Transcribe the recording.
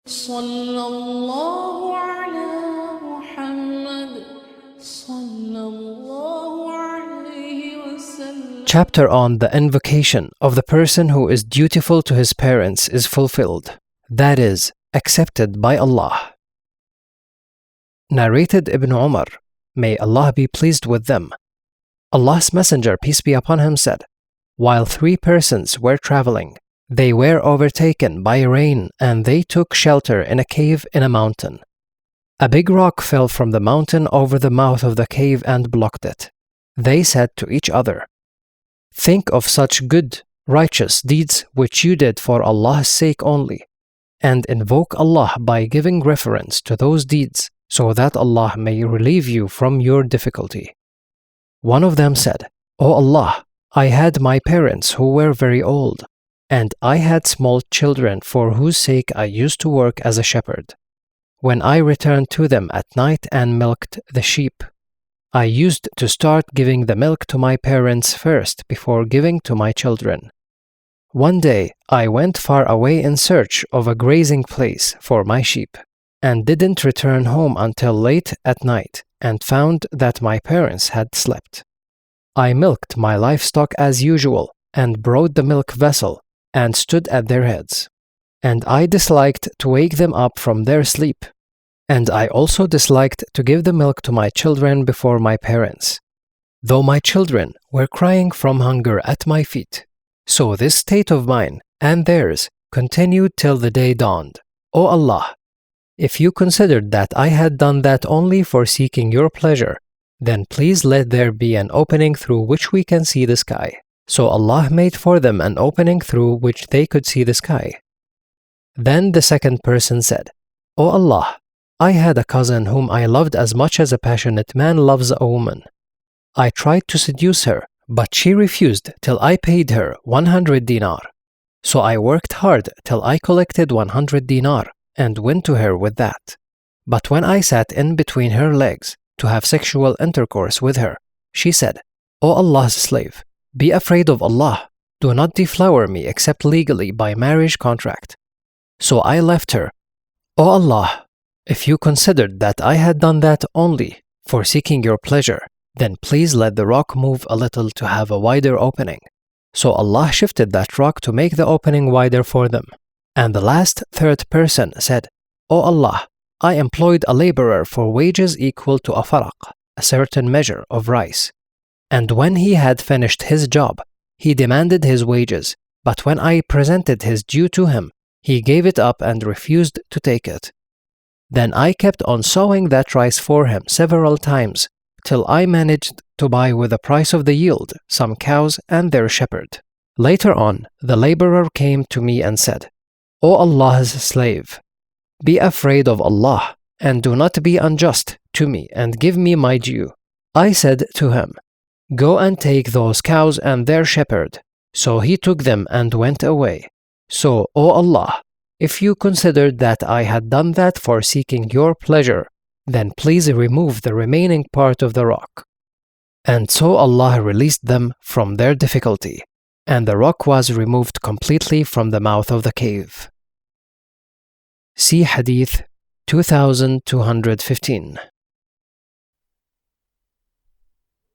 صلى الله على محمد صلى الله عليه وسلم. Chapter on the invocation of the person who is dutiful to his parents is fulfilled, that is, accepted by Allah. Narrated Ibn Umar, may Allah be pleased with them. Allah's Messenger, peace be upon him, said, while 3 persons were traveling, they were overtaken by rain and they took shelter in a cave in a mountain. A big rock fell from the mountain over the mouth of the cave and blocked it. They said to each other, think of such good, righteous deeds which you did for Allah's sake only, and invoke Allah by giving reference to those deeds so that Allah may relieve you from your difficulty. One of them said, O Allah, I had my parents who were very old, and I had small children for whose sake I used to work as a shepherd. When I returned to them at night and milked the sheep, I used to start giving the milk to my parents first before giving to my children. One day, I went far away in search of a grazing place for my sheep, and didn't return home until late at night and found that my parents had slept. I milked my livestock as usual and brought the milk vessel and stood at their heads. And I disliked to wake them up from their sleep. And I also disliked to give the milk to my children before my parents, though my children were crying from hunger at my feet. So this state of mine and theirs continued till the day dawned. O Allah, if you considered that I had done that only for seeking your pleasure, then please let there be an opening through which we can see the sky. So Allah made for them an opening through which they could see the sky. Then the second person said, O Allah, I had a cousin whom I loved as much as a passionate man loves a woman. I tried to seduce her, but she refused till I paid her 100 dinar. So I worked hard till I collected 100 dinar and went to her with that. But when I sat in between her legs to have sexual intercourse with her, she said, O Allah's slave, be afraid of Allah. Do not deflower me except legally by marriage contract. So I left her. O Allah, if you considered that I had done that only for seeking your pleasure, then please let the rock move a little to have a wider opening. So Allah shifted that rock to make the opening wider for them. And the last third person said, O Allah, I employed a laborer for wages equal to a faraq, a certain measure of rice. And when he had finished his job, he demanded his wages, but when I presented his due to him, he gave it up and refused to take it. Then I kept on sowing that rice for him several times, till I managed to buy with the price of the yield some cows and their shepherd. Later on, the laborer came to me and said, O Allah's slave, be afraid of Allah, and do not be unjust to me and give me my due. I said to him, go and take those cows and their shepherd. So he took them and went away. So, O Allah, if you considered that I had done that for seeking your pleasure, then please remove the remaining part of the rock. And so Allah released them from their difficulty, and the rock was removed completely from the mouth of the cave. See Hadith 2215.